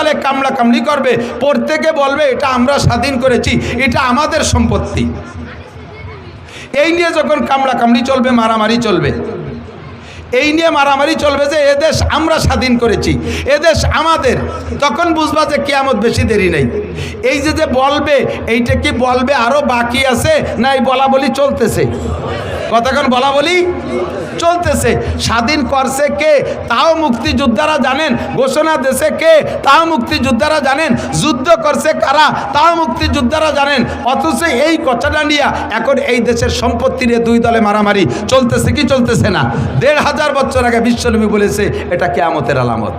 সালে কামলা কামলি করবে, প্রত্যেকে বলবে এটা আমরা স্বাধীন করেছি, এটা আমাদের সম্পত্তি। এই নিয়ে যখন কামলা কামলি চলবে, মারামারি চলবে, এই নিয়ে মারামারি চলবে যে এদেশ আমরা স্বাধীন করেছি, এদেশ আমাদের, তখন বুঝবা যে কিয়ামত বেশি দেরি নেই। এই যে বলবে, এইটা কি বলবে আরো বাকি আছে না এই বলা বলি চলতেছে? কতক্ষণ বলা বলি চলতেছে। স্বাধীন করছে কে তাও মুক্তিযোদ্ধারা জানেন, ঘোষণা দেশে কে তাও মুক্তিযোদ্ধারা জানেন, যুদ্ধ করছে কারা তাও মুক্তিযোদ্ধারা জানেন। অথচ এই কথাটা নিয়ে এখন এই দেশের সম্পত্তি নিয়ে দুই দলে মারামারি চলতেছে কি চলতেছে না? ১৫০০ বছর আগে বিশ্বনবী বলেছে এটা কিয়ামতের আলামত।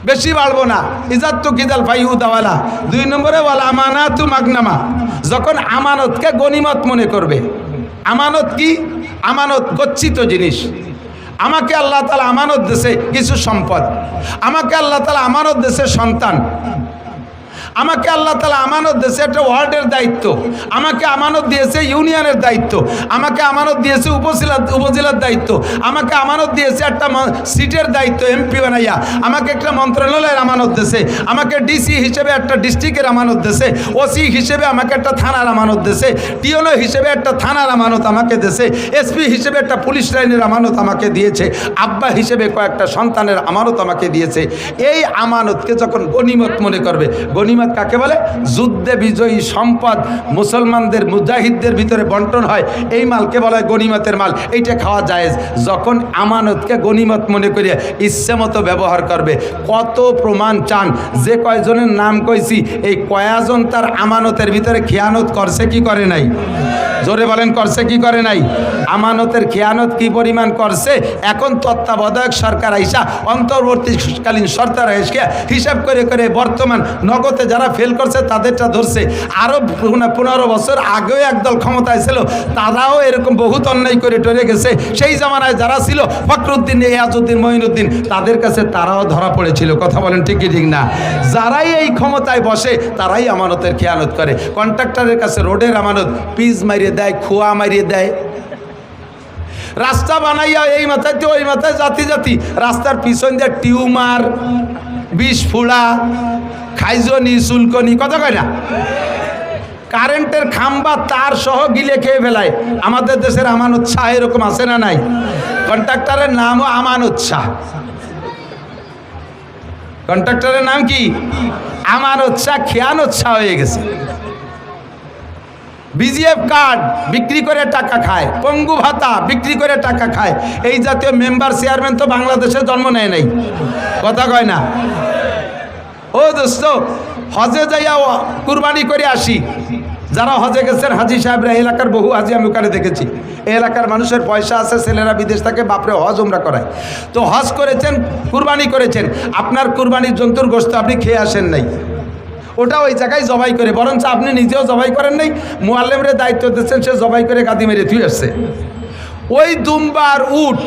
বেশি বাড়বো না। ইজাত কিজাল ফাইহুদাওয়ালা ২ নম্বরে ওয়ালা আমানাতু মাগনামা, যখন আমানতকে গনিমত মনে করবে। আমানত কি? আমানত গচ্ছিত জিনিস। আমাকে আল্লাহ তাআলা আমানত দিয়েছে কিছু সম্পদ, আমাকে আল্লাহ তাআলা আমানত দিয়েছে সন্তান, আমাকে আল্লাহ তাআলা আমানত দিয়েছে একটা ওয়ার্ডের দায়িত্ব, আমাকে আমানত দিয়েছে ইউনিয়নের দায়িত্ব, আমাকে আমানত দিয়েছে উপজেলার দায়িত্ব, আমাকে আমানত দিয়েছে একটা সিটের দায়িত্ব এমপি বানাইয়া, আমাকে একটা মন্ত্রণালয়ের আমানত দিয়েছে, আমাকে ডিসি হিসেবে একটা ডিস্ট্রিক্টের আমানত দিয়েছে, ওসি হিসেবে আমাকে একটা থানার আমানত দিয়েছে, টিওনো হিসেবে একটা থানার আমানত আমাকে দিয়েছে, এসপি হিসেবে একটা পুলিশ লাইনের আমানত আমাকে দিয়েছে, আব্বা হিসেবে কয়েকটা সন্তানের আমানত আমাকে দিয়েছে। এই আমানতকে যখন গনিমত মনে করবে, গনিমত কাকে বলে? যুদ্ধে বিজয়ী সম্পদ মুসলমানদের মুজাহিদদের ভিতরে বন্টন হয়, এই মালকে বলা হয় গনিমতের মাল, এইটা খাওয়া জায়েজ। যখন আমানতকে গনিমত মনে করিয়া ইচ্ছে মতো ব্যবহার করবে। কত প্রমাণ চান? যে কয়জনের নাম কইছি এই কয়জন তার আমানতের ভিতরে খেয়ানত করছে কি করে নাই? জোরে বলেন, করছে কি করে নাই? আমানতের খেয়ানত কি পরিমাণ করছে? এখন তত্ত্বাবধায়ক সরকার আইসা, অন্তর্বর্তীকালীন সরকার আইসা হিসাব করে করে বর্তমান নগদে যারা ফেল করছে তাদেরটা ধরছে। আরও 15 বছর আগেও একদল ক্ষমতায় ছিল, তারাও এরকম বহুত অন্যায় করে টরে গেছে। সেই জামানায় যারা ছিল ফখরুদ্দিন, ইয়াজউদ্দিন, মঈনুদ্দিন, তাদের কাছে তারাও ধরা পড়েছিল। কথা বলেন ঠিক কি ঠিক না? যারাই এই ক্ষমতায় বসে তারাই আমানতের খেয়ানত করে। কন্ট্রাক্টরের কাছে রোডের আমানত পিচ মারিয়ে দেয়, খোয়া মারিয়ে দেয়, রাস্তা বানাইয়া এই মাথায় তো ওই মাথায় জাতি জাতি, রাস্তার পিছন দিয়ে টিউমার, বিষ ফুড়া, খাইজনি, চুলকনি, কথা কয় না? কারেন্টের খাম্বা তার সহ গিলে খেয়ে ফেলায়। আমাদের দেশের আমানত শাহ এরকম আছে না নাই? কন্ট্রাক্টরের নামও আমানত শাহ। কন্ট্রাক্টরের নাম কি? আমানত শাহ। খেয়ানত শাহ হয়ে গেছে। বিজিএফ কার্ড বিক্রি করে টাকা খায়, পঙ্গু ভাতা বিক্রি করে টাকা খায়। এই জাতীয় মেম্বার চেয়ারম্যান তো বাংলাদেশে জন্ম নেয় নাই। কথা কয় না? ও দোস্ত, হজে যাইয়া কুরবানি করে আসি। যারা হজে গেছেন হাজি সাহেবরা, এলাকার বহু হাজি আমি ওখানে দেখেছি। এই এলাকার মানুষের পয়সা আছে, ছেলেরা বিদেশ থেকে বাপরে হজ উমরা করায়। তো হজ করেছেন, কুরবানি করেছেন, আপনার কুরবানির জন্তুর গোশত আপনি খেয়ে আসেন নাই, ওটা ওই জায়গায় জবাই করে, বরঞ্চ আপনি নিজেও জবাই করেন নাই, মুআল্লিমরে দায়িত্ব দিচ্ছেন, সে জবাই করে গাদি মেরে থুই আসছে। ওই দুম্বার উট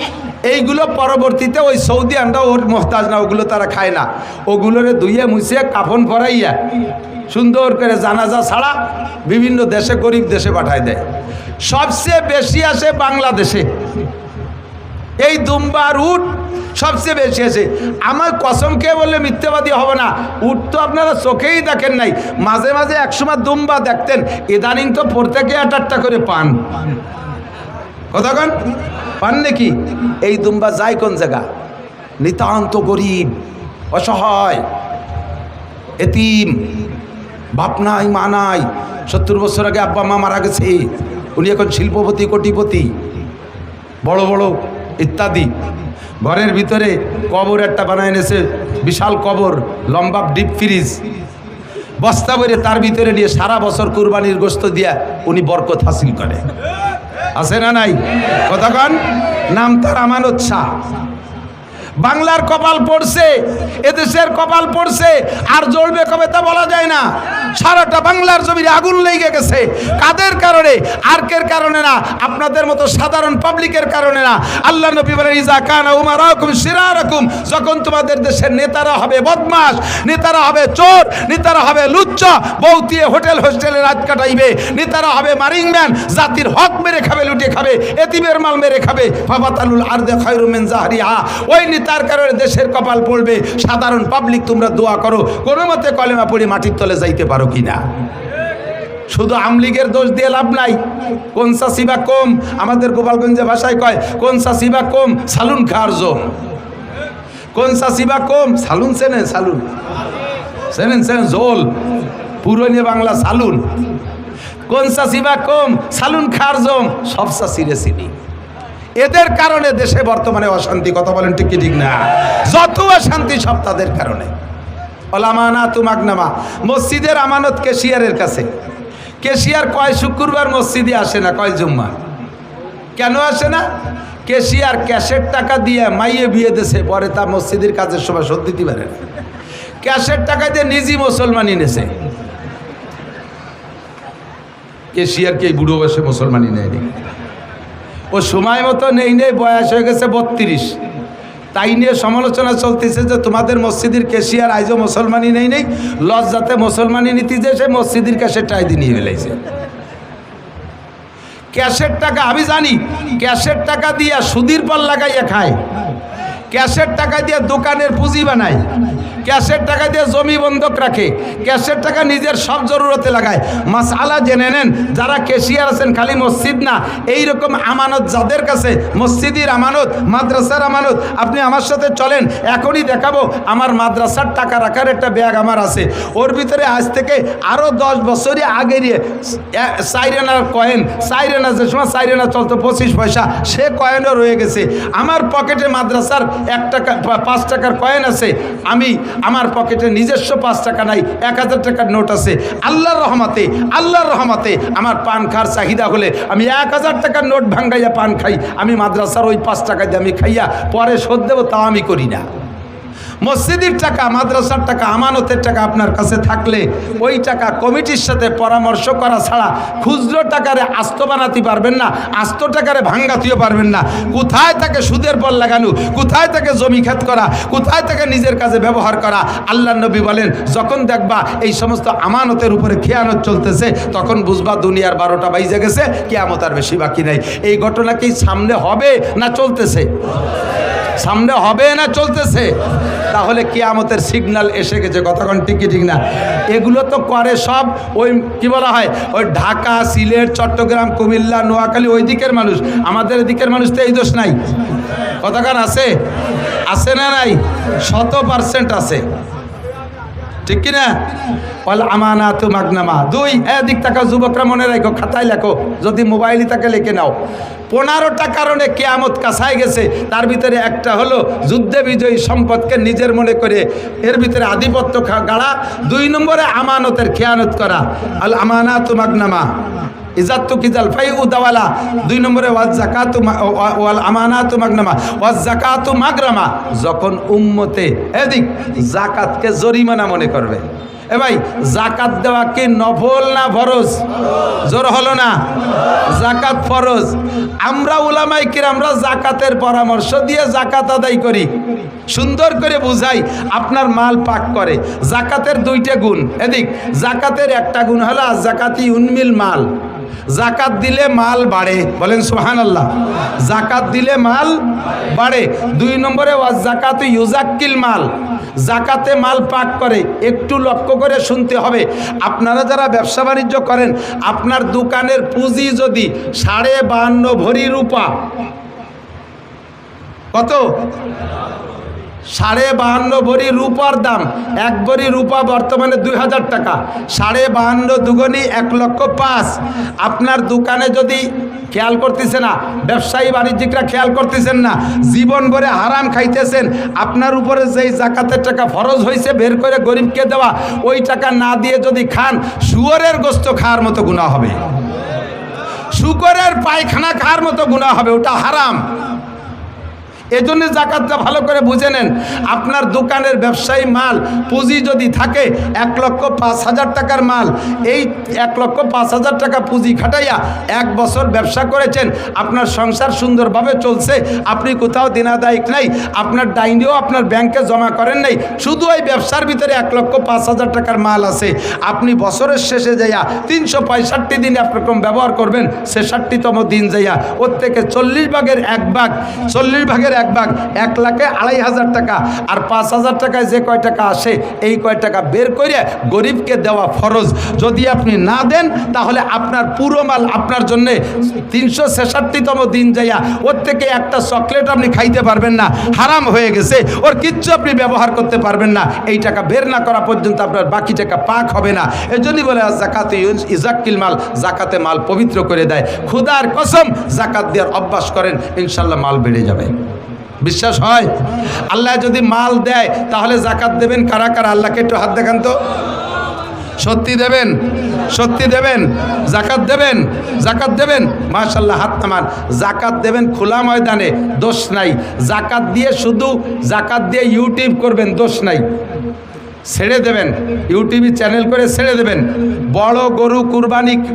এইগুলো পরবর্তীতে ওই সৌদি আন্ডা ওর মোহতাজ না, ওগুলো তারা খায় না। ওগুলোরে ধুইয়ে মুছিয়ে কাফন পরাইয়া সুন্দর করে জানাজা ছাড়া বিভিন্ন দেশে, গরিব দেশে পাঠায় দেয়। সবচেয়ে বেশি আসে বাংলাদেশে এই দুম্বার উট, সবচেয়ে বেশি আছে। আমার কসম খেয়ে বললে মিথ্যাবাদী হবে না, উট তো আপনারা চোখেই দেখেন নাই। মাঝে মাঝে একসময় দুম্বা দেখতেন, ইদানিং তো প্রত্যেকে 8-8টা করে পান। কতক্ষণ পান নাকি? এই দুম্বা যায় কোন জায়গা? নিতান্ত গরিব, অসহায়, এতিম, বাপ নাই মা নাই, 70 বছর আগে আব্বা মা মারা গেছে, উনি এখন শিল্পপতি, কোটিপতি, বড় বড় ইত্যাদি। ঘরের ভিতরে কবর একটা বানায় এনেছে, বিশাল কবর, লম্বা ডিপ ফ্রিজ, বস্তা ভরে তার ভিতরে নিয়ে সারা বছর কুরবানির গোশত দিয়া উনি বরকত হাসিল করে। আছে না নাই? কতক্ষণ? নাম তার আমানত শাহ। বাংলার কপাল পড়ছে, এদেশের কপাল পড়ছে, আর জ্বলবে কবে তা বলা যায় না। সারাটা বাংলার জমিনে আগুন লেগে গেছে। কাদের কারণে? আর্কের কারণে না, আপনাদের মতো সাধারণ পাবলিকের কারণে না। আল্লাহ নবী বলেন, ইজা কানা উমারাকুম শিরারাকুম, যখন তোমাদের দেশের নেতারা হবে বদমাশ, নেতারা হবে চোর, নেতারা হবে লুচ্চা, বউতিয়ে হোটেল হোস্টেলে রাত কাটাইবে, নেতারা হবে মারিংম্যান, জাতির হক মেরে খাবে, লুটে খাবে, এতিমের মাল মেরে খাবে, ফাবাতালুল আরদে খায়রুম মিন জাহরিহা, ওই তার কারণে দেশের কপাল পড়বে। সাধারণ পাবলিক তোমরা দোয়া করো কোনো মতে কলেমা পড়ে মাটির তলে যাইতে পারো কিনা। শুধু আমলিগের দোষ দিয়ে লাভ নাই। কোন সাসিবা কম, আমাদের গোপালগঞ্জে ভাষায় কয় কোন সাসিবা কম সালুন খার জম। কোন সাসিবা কম সালুন চেনেন? সালুন চেনেন? জোল পুরনো বাংলা সালুন। কোন সাসিবা কম সালুন খার জম, সব সাসিরে চিনি। এদের কারণে দেশে বর্তমানে অশান্তি। কথা বলেন ঠিক কি ঠিক না? যত অশান্তি সব তাদের কারণে। আমানাতু মাগনামা, মসজিদের আমানত ক্যাশিয়ারের কাছে। ক্যাশিয়ার কয় শুক্রবার মসজিদে আসে না, কয় জুম্মা। কেন আসে না? ক্যাশিয়ার ক্যাশের টাকা দিয়ে মাইয়ে বিয়ে দেশে, পরে তা মসজিদের কাজের সময় শোধ দিতে পারে না। ক্যাশের টাকা দিয়ে নিজে মুসলমানি নেছে। ক্যাশিয়ারকে এই বুড়ো বয়সে মুসলমানি নেয়নি। ও সময় মতো নেই, বয়স হয়ে গেছে 32। তাই নিয়ে সমালোচনা চলতেছে যে তোমাদের মসজিদের ক্যাশিয়ার আইজও মুসলমানি নেই লজ্জাতে মুসলমানি নীতি যে সে মসজিদের ক্যাশের টাই দিয়ে নিয়ে ফেলেছে। ক্যাশের টাকা আমি জানি, ক্যাশের টাকা দিয়ে সুদির পর লাগাইয়া খায়, ক্যাশের টাকা দিয়ে দোকানের পুঁজি বানায়, ক্যাশের টাকা দিয়ে জমি বন্ধক রাখে, ক্যাশের টাকা নিজের সব জরুরতে লাগায়। মাসআলা জেনে নেন, যারা ক্যাশিয়ার আছেন খালি মসজিদ না, এই রকম আমানত যাদের কাছে, মসজিদের আমানত, মাদ্রাসার আমানত, আপনি আমার সাথে চলেন, এখনই দেখাবো। আমার মাদ্রাসার টাকা রাখার একটা ব্যাগ আমার আছে, ওর ভিতরে আজ থেকে আরও 10 বছরই আগের সাইরেনার কয়েন, সাইরেনা যে সময় সাইরেনা চলতো 25 পয়সা, সে কয়েনও রয়ে গেছে। আমার পকেটে মাদ্রাসার 1 টাকা 5 টাকার কয়েন আছে। আমার পকেটে নিজস্ব 5 টাকা নাই, 1000 টাকার নোট আছে। আল্লাহর রহমতে আমার পান খাওয়ার চাহিদা হলে আমি 1000 টাকার নোট ভাঙ্গাইয়া পান খাই। আমি মাদ্রাসার ওই 5 টাকা দিয়ে আমি খাইয়া পরে শোধ দেবো, তাও আমি করি না। মসজিদের টাকা, মাদ্রাসার টাকা, আমানতের টাকা আপনার কাছে থাকলে ওই টাকা কমিটির সাথে পরামর্শ করা ছাড়া খুচরো টাকারে আস্ত বানাতে পারবেন না, আস্ত টাকারে ভাঙ্গাতেও পারবেন না। কোথায় তাকে সুদের পর লাগানো, কোথায় তাকে জমি খেত করা, কোথায় তাকে নিজের কাজে ব্যবহার করা। আল্লাহ নবী বলেন, যখন দেখবা এই সমস্ত আমানতের উপরে খেয়ানত চলতেছে, তখন বুঝবা দুনিয়ার 12টা বাইজে গেছে, কিয়ামত আর বেশি বাকি নাই। এই ঘটনা কি সামনে হবে না চলতেছে? সামনে হবে না চলতেছে? তাহলে কিয়ামতের সিগন্যাল এসে গেছে। কতক্ষণ ঠিক কি ঠিক না? এগুলো তো করে সব ওই কি বলা হয়, ওই ঢাকা, সিলেট, চট্টগ্রাম, কুমিল্লা, নোয়াখালী ওই দিকের মানুষ। আমাদের এদিকের মানুষ তো এই দোষ নাই। কতক্ষণ আছে? আছে না নাই? 100% আছে, ঠিক কিনা? বল আমানাতু মাগনামা। 2, এদিক টাকা যুবকরা মনে রাখো, খাতায় লেখো, যদি মোবাইলই তাকে লিখে নাও। 15টা কারণে কিয়ামত কাছায় গেছে। তার ভিতরে একটা হলো যুদ্ধে বিজয়ী সম্পদকে নিজের মনে করে এর ভিতরে আধিপত্য গাড়া। 2 নম্বরে আমানতের খেয়ানত করা। আল আমানাতু মাগনামা ইজাত্তু কিজাল ফাই উদাওয়ালা। 2 নম্বরে ওয়াজ যাকাতু ওয়াল আমানাতু মাগনামা ওয়াজ যাকাতু মাগরামা। যখন উম্মতে এদিক যাকাতকে জরিমানা মনে করবে, এ ভাই যাকাত দেওয়া কি নফল না ফরজ? জোর হলো না? যাকাত ফরজ। আমরা উলামায়ে কিরামরা যাকাতের পরামর্শ দিয়ে যাকাত আদায় করি, সুন্দর করে বুঝাই, আপনার মাল পাক করে। যাকাতের 2টা গুণ। এদিক যাকাতের একটা গুণ হলো যাকাতি উন্মিল মাল, জাকাত দিলে মাল বাড়ে। বলেন সুবহানাল্লাহ। জাকাত দিলে মাল বাড়ে। 2 নম্বরে ওয়াজ যাকাতু ইউজাক্কিল মাল, জাকাতে মাল পাক করে। একটু লক্ষ্য করে শুনতে হবে। আপনারা যারা ব্যবসা বাণিজ্য করেন, আপনার দোকানের পুঁজি যদি 52.5 ভরি রূপা, কত? 52.5 ভরি রূপার দাম। 1 ভরি রূপা বর্তমানে 2000 টাকা। 52.5 দুগুণী 1,05,000। আপনার দোকানে যদি খেয়াল করতেছে না, ব্যবসায়ী বাণিজ্যিকরা খেয়াল করতেছেন না, জীবন ভরে হারাম খাইতেছেন, আপনার উপরে যেই জাকাতের টাকা ফরজ হয়েছে বের করে গরিবকে দেওয়া, ওই টাকা না দিয়ে যদি খান, শুয়োরের গোস্ত খাওয়ার মতো গুনাহ হবে, শুকরের পায়খানা খাওয়ার মতো গুনাহ হবে, ওটা হারাম। এজন্য জাকাতটা ভালো করে বুঝে নেন। আপনার দোকানের ব্যবসায়ী মাল পুঁজি যদি থাকে 1,05,000 টাকার মাল, এই 1,05,000 টাকা পুঁজি খাটাইয়া 1 বছর ব্যবসা করেছেন, আপনার সংসার সুন্দরভাবে চলছে, আপনি কোথাও দিনাদায়িক নাই, আপনার ডাইনিও আপনার ব্যাংকে জমা করেন নাই, শুধু ওই ব্যবসার ভিতরে 1,05,000 টাকার মাল আছে। আপনি বছরের শেষে যাইয়া 365 দিন একরকম ব্যবহার করবেন, 66তম দিন যাইয়া ওর থেকে 40 ভাগের 1 ভাগ, 40 ভাগের এক ভাগ, 1,02,500 টাকা। আর 5,000 টাকায় যে কয় টাকা আসে এই কয় টাকা বের করে গরিবকে দেওয়া ফরজ। যদি আপনি না দেন তাহলে আপনার পুরো মাল আপনার জন্যে 366তম দিন যাইয়া ওর থেকে একটা চকলেট আপনি খাইতে পারবেন না, হারাম হয়ে গেছে। ওর কিচ্ছু আপনি ব্যবহার করতে পারবেন না। এই টাকা বের না করা পর্যন্ত আপনার বাকি টাকা পাক হবে না। এজন্যই বলে যাকাতে ইজাক্কিল মাল, জাকাতে মাল পবিত্র করে দেয়। খুদার কসম জাকাত দেওয়ার অভ্যাস করেন, ইনশাল্লাহ মাল বেড়ে যাবে। বিশ্বাস হয়? আল্লাহ যদি মাল দেয় তাহলে জাকাত দেবেন কারা কারা? আল্লাহকে একটু হাত দেখান তো। সত্যি দেবেন? সত্যি দেবেন? জাকাত দেবেন? জাকাত দেবেন? মাশাআল্লাহ, হাত নামান। জাকাত দেবেন খোলা ময়দানে, দোষ নাই। জাকাত দিয়ে শুধু জাকাত দিয়ে ইউটিউব করবেন, দোষ নাই। ছেড়ে দেবেন, ইউটিউবে চ্যানেল করে ছেড়ে দেবেন। বড় গরু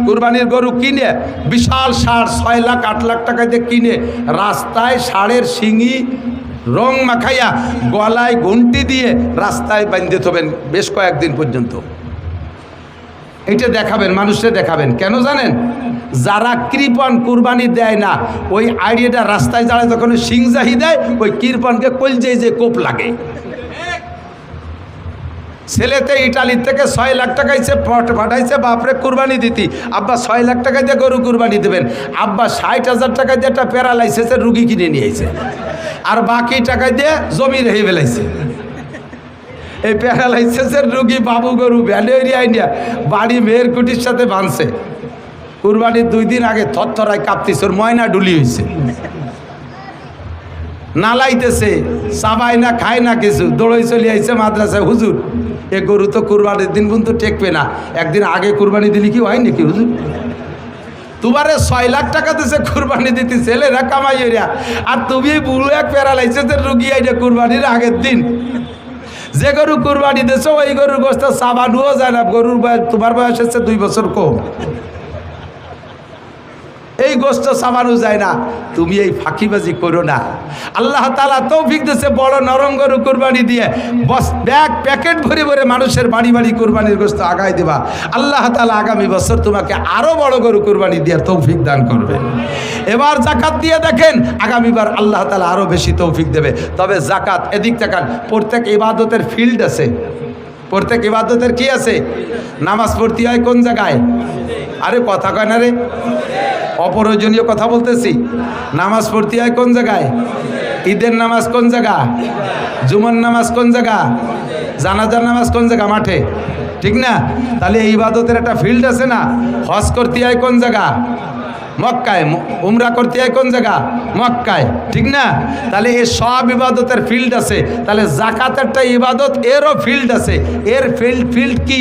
কুরবানির গরু কিনে, বিশাল ষাঁড় 6 লাখ 8 লাখ টাকা দিয়ে কিনে রাস্তায় ষাঁড়ের শিঙি রং মাখাইয়া গলায় ঘন্টি দিয়ে রাস্তায় বাঁধতে থবেন বেশ কয়েকদিন পর্যন্ত। এটা দেখাবেন, মানুষে দেখাবেন। কেন জানেন? যারা কৃপণ কুরবানি দেয় না, ওই আইডিয়াটা রাস্তায় যারা যখন সিংজাহি দেয়, ওই কৃপণকে কলজেই যে কোপ লাগে। ছেলেতে ইটালির থেকে 6 লাখ টাকা পাঠাইছে বাপরে কুরবানি দিতি। আব্বা 6 লাখ টাকা দিয়ে গরু কুরবানি দেবেন। আব্বা 60,000 টাকা দিয়ে একটা প্যারালাইসিসের রুগী কিনে নিয়েছে, আর বাকি টাকা দিয়ে জমি রেখে ফেলাইছে। এই প্যারালাইসিসের রুগী বাবু গরু ভ্যালেরিয়া ইন্ডিয়া বাড়ি মেয়ের কুটির সাথে বাঁধছে। কুরবানির 2 দিন আগে থরথরায় কাঁপতিছে, ওর ময়না ডুলি হয়েছে, নালাইতেছে, চাবাই না, খায় না কিছু। দৌড়ই চলে আইছে মাদ্রাসায়, হুজুর এ গরু তো কুরবানির দিন পর্যন্ত টেকবে না, একদিন আগে কুরবানি দিলি কি হয় নাকি হুজুর? তোমারে 6 লাখ টাকা দিছে কুরবানি দিতে, ছেলেরা কামাই হইয়া, আর তুমি বুড়ো এক প্যারালাইসিসের রুগী আইডা কুরবানির আগের দিন। যে গরু কুরবানি দিছো ওই গরুর গোস্ত চাবানুও যায় না। গরুর বয়স, তোমার বয়স হচ্ছে 2 বছর কম, এই গোস্ত চাবানো যায় না। তুমি এই ফাঁকিবাজি করো না। আল্লাহ তাআলা তৌফিক দিয়েছে বড় নরম গরু কুরবানি দিয়ে বস প্যাকেট ভরে ভরে মানুষের বাড়ি বাড়ি কুরবানির গোস্ত আগায় দেবা। আল্লাহ তাআলা আগামী বছর তোমাকে আরো বড় গরু কুরবানি দেওয়ার তৌফিক দান করবে। এবার জাকাত দিয়ে দেখেন, আগামীবার আল্লাহ তাআলা আরো বেশি তৌফিক দেবে। তবে জাকাত, এদিক তাকান, প্রত্যেক ইবাদতের ফিল্ড আছে। প্রত্যেক ইবাদতের কি আছে? নামাজ পড়তে হয় কোন জায়গায়? আরে কথা কয় না রে, অপ্রয়োজনীয় কথা বলতেছি। নামাজ পড়তে হয় কোন জায়গায়? ঈদের নামাজ কোন জায়গা? জুমার নামাজ কোন জায়গা? জানাজার নামাজ কোন জায়গা? মাঠে, ঠিক না? তাহলে এই ইবাদতের একটা ফিল্ড আছে না? হজ করতে হয় কোন জায়গা? মক্কায়। উমরা করতে হয় কোন জায়গা? মক্কায়, ঠিক না? তাহলে এই সব ইবাদতের ফিল্ড আছে। তাহলে জাকাতেরটা ইবাদত, এরও ফিল্ড আছে। এর ফিল্ড কি?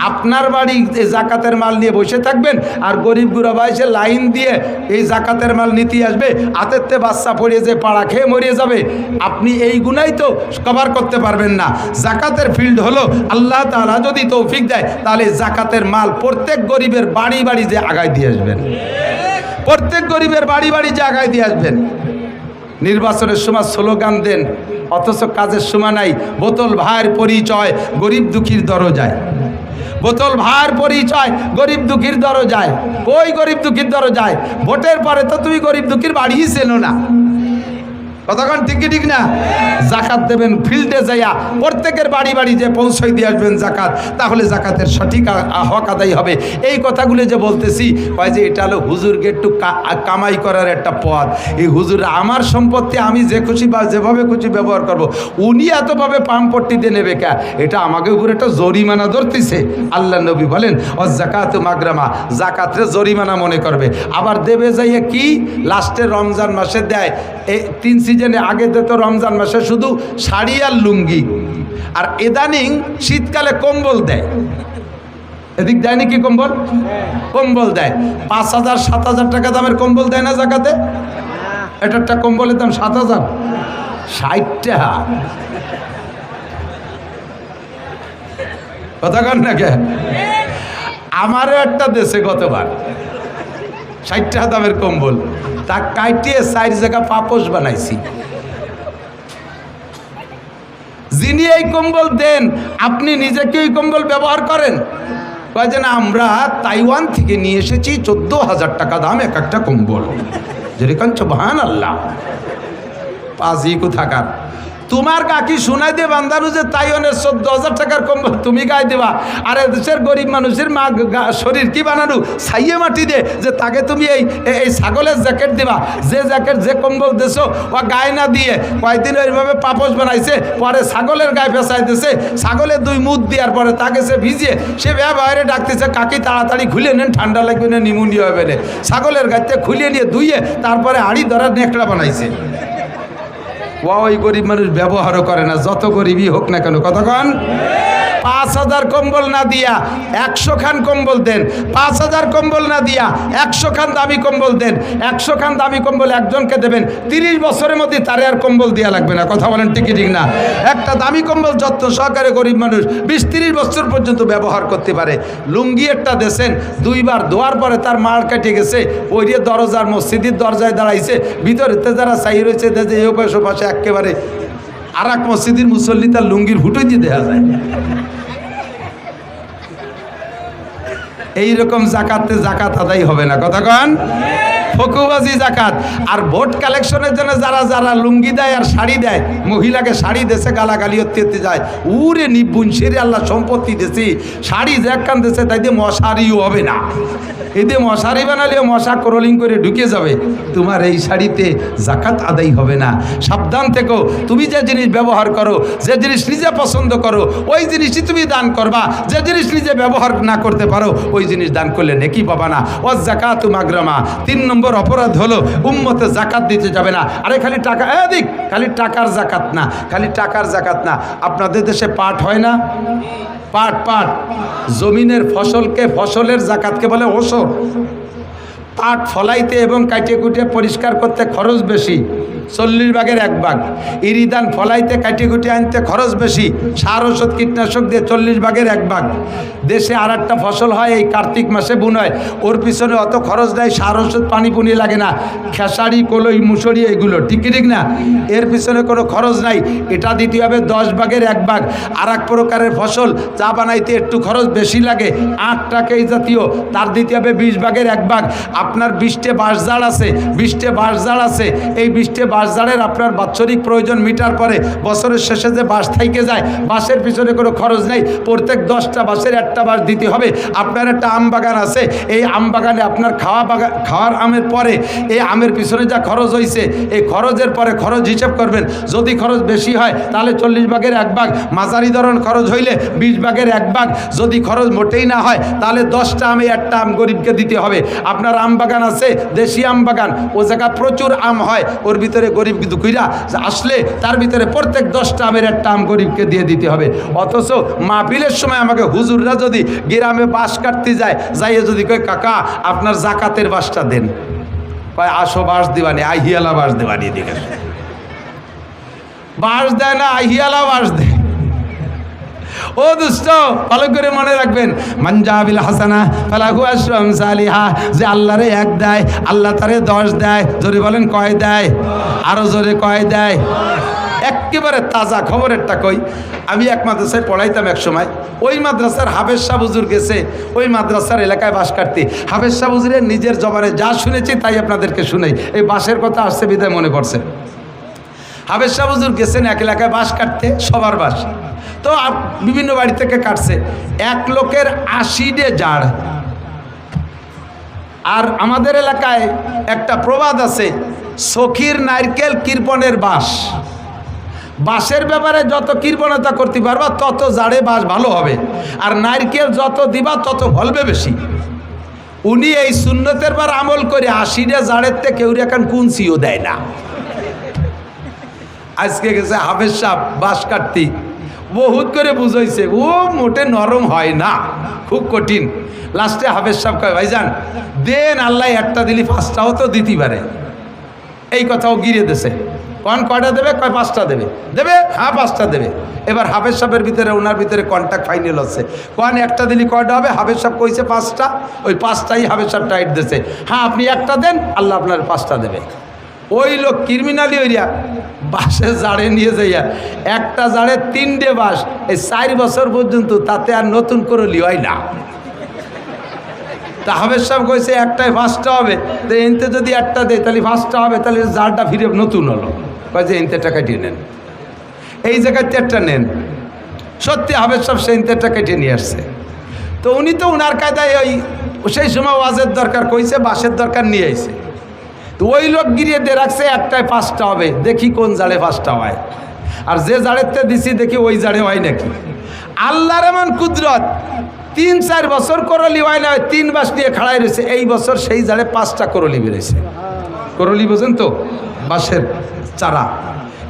আপনার বাড়ি জাকাতের মাল নিয়ে বসে থাকবেন, আর গরিব গুড়াবা এসে লাইন দিয়ে এই জাকাতের মাল নিতে আসবে, হাতেরতে বাচ্চা পড়ে যে পাড়া খেয়ে মরিয়ে যাবে। আপনি এই গুনাই তো কভার করতে পারবেন না। জাকাতের ফিল্ড হলো, আল্লাহ তাআলা যদি তৌফিক দেয় তাহলে জাকাতের মাল প্রত্যেক গরিবের বাড়ি বাড়ি যে আগায় দিয়ে আসবেন। প্রত্যেক গরিবের বাড়ি বাড়ি জায়গায় দিয়ে আসবেন। নির্বাচনের সময় স্লোগান দেন, অথচ কাজের সময় নাই। বোতল ভাইয়ের পরিচয় গরিব দুঃখীর দরজায়। বোতল ভাইয়ের পরিচয় গরিব দুঃখীর দরজায়। ওই গরিব দুঃখীর দরজায় ভোটের পরে তো তুমি গরিব দুঃখীর বাড়িই চেনো না। কতক্ষণ ঠিক না? জাকাত দেবেন ফিল্ডে যাইয়া, প্রত্যেকের বাড়ি বাড়ি যে পৌঁছাই দিয়ে আসবেন জাকাত, তাহলে জাকাতের সঠিক হক আদায় হবে। এই কথাগুলো যে বলতেছি, কয় যে এটা হলো হুজুরকে একটু কামাই করার একটা পথ। এই হুজুর আমার সম্পত্তি আমি যে খুশি বা যেভাবে খুশি ব্যবহার করব, উনি এতভাবে পাম্পট্টি দিয়ে নেবে কে? এটা আমাকে উপরে একটা জরিমানা ধরতেছে। আল্লাহ নবী বলেন, ও জাকাত মাগরামা, জাকাতরে জরিমানা মনে করবে। আবার দেবে যাইয়ে কি? লাস্টে রমজান মাসে দেয়। এই 3 সিজনে আগে দিত রমজান মাসে শুধু শাড়ি আর লুঙ্গি, আর ইদানিং শীতকালে কম্বল দেয়। এদিক দেয় নাকি কম্বল? কম্বল দেয়। 5,000 7,000 টাকা দামের কম্বল দেয় না জাকাতে? এটা একটা কম্বলের দাম 7,000, 60 টাকা। কথা কন না কে? আমারও একটা দেশে গতবার 60 টাকা দামের কম্বল, তা কাটিয়ে 4 জায়গা পাপোশ বানাইছি। যিনি এই কম্বল দেন, আপনি নিজে কি এই কম্বল ব্যবহার করেন? কয় যে না, আমরা তাইওয়ান থেকে নিয়ে এসেছি 14,000 টাকা দাম এক একটা কম্বল। যেরকম সুবহানাল্লাহ। পাঁচই কোথাকার। তোমার কাকি শোনাই দিয়ে বান্দানু যে তাইওয়ানের 14,000 টাকার কম্বল তুমি গায়ে দেবা, আর দেশের গরিব মানুষের মা শরীর কি বানানো ছাইয়ে মাটি দে যে তাকে তুমি এই ছাগলের জ্যাকেট দিবা, যে জ্যাকেট যে কম্বল দেছো ও গায়ে না দিয়ে কয়েকদিন ওইভাবে পাপস বানাইছে, পরে ছাগলের গায়ে পেঁচাই দিছে, ছাগলের 2 মুখ দেওয়ার পরে তাকে সে ভিজিয়ে সে বাইরে ডাকতেছে কাকি তাড়াতাড়ি খুলে নেন, ঠান্ডা লাগবে না, নিমুনিয়া হবে না। ছাগলের গাইতে খুলিয়ে নিয়ে ধুইয়ে তারপরে হাঁড়ি ধরার নেকড়া বানাইছে। ওই গরিব মানুষ ব্যবহারও করে না, যত গরিবই হোক না কেন। কতক্ষণ 5,000 কম্বল না দিয়া 100 খান কম্বল দেন, 5,000 কম্বল না দিয়া 100 খান দামি কম্বল দেন। 100 খান দামি কম্বল একজনকে দেবেন, 30 বছরের মধ্যে তারে আর কম্বল দেওয়া লাগবে না। কথা বলেন ঠিক ঠিক না? একটা দামি কম্বল যত্ন সহকারে গরিব মানুষ 20-30 বছর পর্যন্ত ব্যবহার করতে পারে। লুঙ্গি একটা দেশেন, 2 বার ধোয়ার পরে তার মার কেটে গেছে, ওই দিয়ে দরজার মসজিদের দরজায় দাঁড়াইছে, ভিতরেতে যারা চাই রয়েছে যে এই পাশে পাশে একেবারে আর এক মসজিদের মুসল্লি তার লুঙ্গির ফুটোই দিয়ে দেখা যায়। এইরকম জাকাতে জাকাত আদায় হবে না। কতক্ষণ ফকুবাজি জাকাত। আর ভোট কালেকশনের জন্য যারা যারা লুঙ্গি দেয় আর শাড়ি দেয়, মহিলাকে শাড়ি দেশে গালাগালি হতে যায়, উরে নিপুণ সেরে আল্লাহ সম্পত্তি দেশে শাড়ি যে একখান দেশে তাই দিয়ে মশারিও হবে না। এতে মশারি বানালেও মশা ক্রলিং করে ঢুকে যাবে, তোমার এই শাড়িতে জাকাত আদায় হবে না। সাবধান থেকো, তুমি যে জিনিস ব্যবহার করো, যে জিনিস নিজে পছন্দ করো ওই জিনিসই তুমি দান করবা, যে জিনিস নিজে ব্যবহার না করতে পারো ওই জিনিস দান করলে নেকি পাবা না। ও জাকাতু মাগরামা। 3 নম্বর অপরাধ হলো উম্মতে জাকাত দিতে যাবে না। আরে খালি টাকা এদিক, খালি টাকার জাকাত না, খালি টাকার জাকাত না। আপনাদের দেশে পাট হয় না? পাট জমিনের ফসলকে, ফসলের জাকাতকে বলে ওসর। পাট ফলাইতে এবং কাটিয়ে কুটিয়ে পরিষ্কার করতে খরচ বেশি, 40 ভাগের 1 ভাগ। ইরিদান ফলাইতে কাটিয়ে কুটিয়ে আনতে খরচ বেশি, সার ওষুধ কীটনাশক দিয়ে 40 ভাগের 1 ভাগ। দেশে আর একটা ফসল হয় এই কার্তিক মাসে বুন হয়, ওর পিছনে অত খরচ দেয়, সার ওষুধ পানি পুনি লাগে না, খেসারি কলই মুসুরি এগুলো, ঠিক না? এর পিছনে কোনো খরচ নাই, এটা দিতে হবে 10 ভাগের 1 ভাগ। আর এক প্রকারের ফসল চা বানাইতে একটু খরচ বেশি লাগে, আখ টাকা এই জাতীয়, তার দিতে হবে 20 ভাগের 1 ভাগ। আপনার 20টে বাঁশঝাড় আছে, 20টে বাঁশঝাড় আছে, এই 20টে বাঁশঝাড়ের আপনার বাৎসরিক প্রয়োজন মিটার পরে বছরের শেষে যে বাঁশ থাইকে যায়, বাঁশের পিছনে কোনো খরচ নেই, প্রত্যেক 10টা বাঁশের 1টা বাঁশ দিতে হবে। আপনার একটা আম বাগান আছে, এই আম বাগানে আপনার খাওয়ার আমের পরে এই আমের পিছনে যা খরচ হয়েছে, এই খরচের পরে খরচ হিসেব করবেন। যদি খরচ বেশি হয় তাহলে 40 ভাগের 1 ভাগ, মাঝারি ধরন খরচ হইলে 20 ভাগের 1 ভাগ, যদি খরচ মোটেই না হয় তাহলে 10টা আমে 1টা আম গরিবকে দিতে হবে। আপনার আম বাগান আছে, দেশি আম বাগান, ও জায়গা প্রচুর আম হয়, ওর ভিতরে গরিব দুঃখীরা আসলে তার ভিতরে প্রত্যেক 10টা আমের 1টা আম গরিবকে দিয়ে দিতে হবে। অথচ মাহফিলের সময় আমাকে হুজুররা যদি গ্রামে বাঁশ কাটতে যায়, যাইয়ে যদি কয় কাকা আপনার জাকাতের বাঁশটা দেন, কয় আসো বাঁশ দিবানি, আহিয়ালা বাঁশ দিবানি, দিকে বাঁশ দেয় না, আহিয়ালা বাঁশ দেয়। ও দুষ্ট, ভালো করে মনে রাখবেন, মানজাবিল হাসানা ফালাহু আশরু আমসালিহা, যে আল্লাহরে 1 দেয় আল্লাহ তারে 10 দেয়। জোরে বলেন কয় দেয়? আরো জোরে কয় দেয়? একেবারে তাজা খবরেরটা কই, আমি এক মাদ্রাসায় পড়াইতাম এক সময়, ওই মাদ্রাসার হাফেজ শাহ হুজুর গেছে ওই মাদ্রাসার এলাকায় বাস কাটতে। হাফেজ শাহ হুজুরের নিজের জবানে যা শুনেছি তাই আপনাদেরকে শুনাই, এই বাসের কথা আসছে বিদায় মনে পড়ছে। হাফেজ শাহ হুজুর গেছেন এক এলাকায় বাস কাটতে, সবার বাস তো বিভিন্ন বাড়ি থেকে কাটছে, 1 লোকের 80 জাড়। আর আমাদের এলাকায় একটা প্রবাদ আছে, সখীর নারকেল কৃপণের বাস। বাঁশের ব্যাপারে যত কৃপণতা করতে পারবা তত জাড়ে বাঁশ ভালো হবে, আর নারকেল যত দিবা তত ফলবে বেশি। উনি এই সুন্নতের বার আমল করে 80 জাড়ের থেকে কেউ এখন কুঞ্চিও দেয় না। আজকে গেছে হাফেজ সাহেব বাঁশ কাটতে, বহুত করে বুঝাইছে, ও মোটে নরম হয় না, খুব কঠিন। লাস্টে হাফেজ সাহেব কয় ভাইজান দেন, আল্লাহ একটা দিলি 5টাও তো দিতে পারে। এই কথাও গিরে দেছে, কয়টা দেবে? কয় 5টা দেবে। দেবে? হ্যাঁ 5টা দেবে। এবার হাফেজ সাহেবের ভিতরে ওনার ভিতরে কন্ট্যাক্ট ফাইনাল হচ্ছে, একটা দিলি কয়টা হবে? হাফেজ সাহেব কইছে 5টা, ওই 5টাই হাফেজ সাহেব টাইট দিয়েছে। হ্যাঁ আপনি একটা দেন, আল্লাহ আপনার 5টা দেবে। ওই লোক ক্রিমিনালি হইয়া বাঁশের জাড়ে নিয়ে যাইয়া একটা জাড়ে 3টে বাঁশ, এই 4 বছর পর্যন্ত তাতে আর নতুন করে লিওয়াই না। তা হাফেজ সাহেব কইছে একটাই 5টা হবে, তো এনতে যদি একটা দেয় তাহলে 5টা হবে, তাহলে জাড়টা ফিরে নতুন হলো। কয় যে ইনতে টাকা কেটে নেন, এই জায়গায় তেরটা নেন। সত্যি হাফেজ সাহেব সেই ইনতেরটা কেটে নিয়ে আসছে। তো উনি তো উনার কায়দায় ওই সেই সময় ওয়াজের দরকার কইছে, বাঁশের দরকার নিয়ে আইছে। তো ওই লোক গিরিয়ে দিয়ে রাখছে একটায় 5টা হবে, দেখি কোন জাড়ে 5টা হয়। আর যে জাড়েতে দিছি দেখি ওই জাড়ে হয় নাকি। আল্লাহর এমন কুদরত, 3-4 বছর করলি হয় না, 3 বাস নিয়ে খাড়াই রয়েছে। এই বছর সেই জাড়ে 5টা করলি বেরোয়েছে। করলি বোঝেন তো, বাঁশের চারা,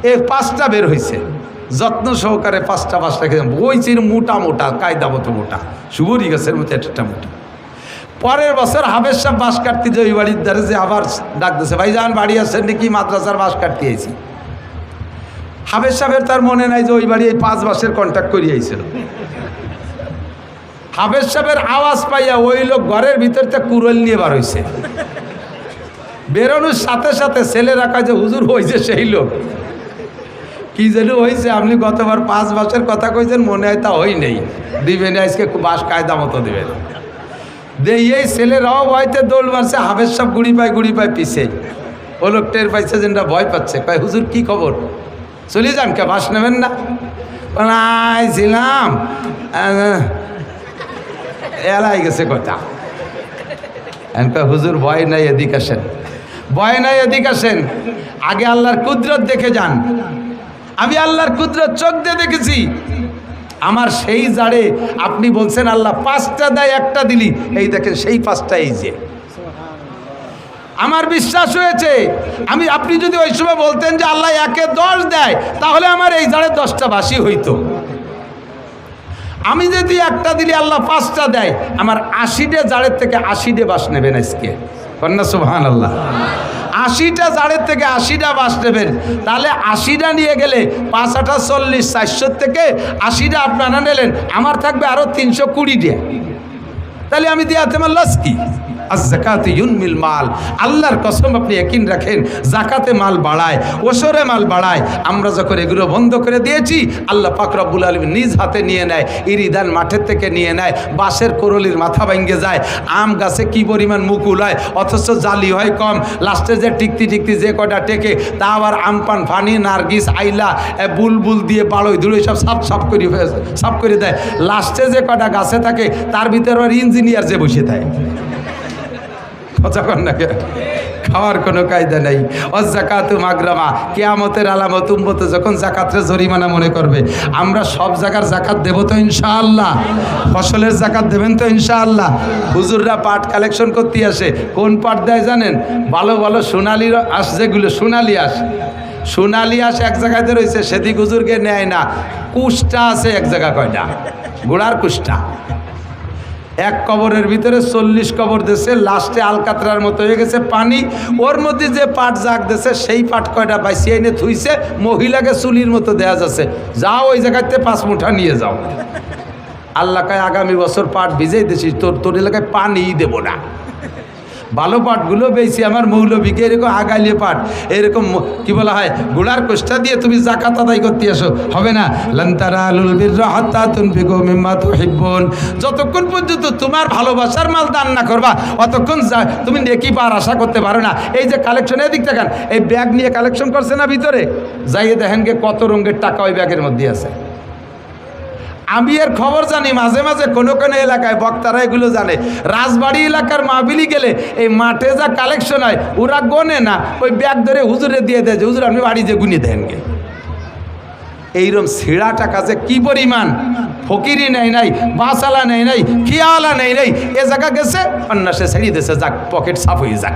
এই 5টা বের হয়েছে। যত্ন সহকারে 5টা খেয়ে ওই চির মোটা মোটা কায়দা মতো মোটা, সুবরি গাছের মতো একটা মোটা। পরের বছর হাফেজ সাহেব বাঁশ কাটতে যে ওই বাড়ির ধারে যে আবার ডাক দিয়েছে, ভাই যান বাড়ি আসছেন নাকি, মাদ্রাসার বাঁশ কাটতে আইছি। হাফেজ সাহেবের তার মনে নাই যে ওই বাড়ি এই 5 বাঁশের কন্ট্যাক্ট করিয়ে আইছিল। হাফেজ সাহেবের আওয়াজ পাইয়া ওই লোক ঘরের ভিতরতে কুরল নিয়ে বার হয়েছে। বেরোনোর সাথে সাথে ছেলেরা কয় যে হুজুর হয়েছে সেই লোক। কি যেন হয়েছে, আপনি গতবার 5 বাঁশের কথা কইছেন, মনে হয় তা হই নেই, দিবেন আজকে বাঁশ কায়দা মতো দেবেন। এই ছেলেরাও ভয়তে দৌড় মারছে, হাফেজ সাহেব গুড়ি পায় পিছে। ও লোক টের পাইছে যে ভয় পাচ্ছে, কয় হুজুর কি খবর, চলে যান কে, বাঁশ নেবেন না? ছিলাম এলাই গেছে কথা। হুজুর ভয় নাই, এদিক আসেন, ভয় নাই এদিক আসেন, আগে আল্লাহর কুদরত দেখে যান। আমি আল্লাহর কুদরত চোখ দিয়ে দেখেছি। আমার সেই জাড়ে আপনি বলছেন আল্লাহ 5টা দেয়, একটা দিলি, এই দেখেন সেই 5টা এই যে। আমার বিশ্বাস হয়েছে, আপনি যদি ওই সময় বলতেন যে আল্লাহ 1-এ 10 দেয়, তাহলে আমার এই জাড়ে 10টা বাঁশি হইতো। আমি যদি একটা দিলি আল্লাহ 5টা দেয়, আমার 80টে জাড়ের থেকে 80টে বাঁশ নেবেন আজকে, কন্যা সুবহানাল্লাহ। 80টা জাড়ের থেকে 80টা বাঁশ নেবেন, তাহলে 80টা নিয়ে গেলে 5-8 40, 400 থেকে 80টা আপনারা নিলেন, আমার থাকবে আরো 320টা। তাহলে আমি দিয়াতে আমার লস কি? আজ-যাকাতু ইউনমিল মাল, আল্লাহর কসম আপনি ইয়াকিন রাখেন, যাকাতে মাল বাড়ায়, ওসরে মাল বাড়ায়। আমরা যখন এগুলো বন্ধ করে দিয়েছি, আল্লাহ পাক রব্বুল আলামিন নিজ হাতে নিয়ে নেয়, ইরিদান মাঠের থেকে নিয়ে নেয়, বাঁশের করলির মাথা ভেঙে যায়। আম গাছে কি পরিমাণ মুকুল হয়, অথচ জালি হয় কম। লাস্টে যে টিকতি যে কটা টেকে, তা আবার আমপান, ফানি, নার্গিস, আইলা, বুলবুল দিয়ে বাড়ই ধুলোই সব সাফ করে দেয়। লাস্টে যে কটা গাছে থাকে, তার ভিতরে আবার ইঞ্জিনিয়ার যে বসে থাকে। খাওয়ার কোনো কায়দা নাই। অজাকাতু মাগরামা, কিয়ামতের আলামত। উম্মত যখন জাকাতের জরিমানা মনে করবে। আমরা সব জায়গার জাকাত দেব তো ইনশাআল্লাহ? ফসলের জাকাত দেবেন তো ইনশাআল্লাহ? হুজুররা পাট কালেকশন করতে আসে, কোন পাট দেয় জানেন? ভালো ভালো সোনালি আঁশ, যেগুলো সোনালি আঁশ এক জায়গাতে রয়েছে, সেদিক হুজুরকে নেয় না। কুষ্টা আছে এক জায়গা, কয়টা গোড়ার কুষ্টা। এক কবরের ভিতরে 40 কবর দিয়েছে, লাস্টে আলকাতরার মতো হয়ে গেছে পানি। ওর মধ্যে যে পাট জাগ দিয়েছে, সেই পাট কয়টা বাইসি এনে থুইছে, মহিলাকে চুলির মতো দেয়া যাচ্ছে, যাও ওই জায়গাতে 5 মুঠা নিয়ে যাও। আল্লাহ কয় আগামী বছর পাট ভিজেই দিছিস, তোর এলাকায় পানিই দেবো না। ভালো পাটগুলো বেশি আমার মৌলবীকে এরকম আগালিয়ে পাট, এরকম কি বলা হয়, গোড়ার কোষ্টা দিয়ে তুমি জাকাত আদায় করতে আসো, হবে না। লান তানালুল বিররা হাত্তা তুনফিকু মিম্মা তুহিব্বুন, যতক্ষণ পর্যন্ত তোমার ভালোবাসার মাল দান না করবা, অতক্ষণ তুমি নেকি পাওয়ার আশা করতে পারো না। এই যে কালেকশন, এদিক দেখেন, এই ব্যাগ নিয়ে কালেকশন করছে না ভিতরে, যাইয়ে দেখেন গে কত রঙের টাকা ওই ব্যাগের মধ্যে আছে। আমি এর খবর জানি, মাঝে মাঝে কোনো এলাকায় বক্তারা এগুলো জানে। রাজবাড়ি এলাকার মাহফিলি গেলে এই মাঠে যা কালেকশন হয়, ওরা গনে না, ওই ব্যাগ ধরে হুজুরে দিয়ে দেয়, হুজুর আপনি বাড়ি যে গুনি দেন গে। এইরকম ছেঁড়া টাকা যে কি পরিমাণ, ফকিরি নেই নাই, বাসালা নেই নাই, খিয়ালা নেই নাই, এ জায়গা গেছে অন্যাসে ছেড়ে দিয়েছে, যাক পকেট সাফ হয়ে যাক,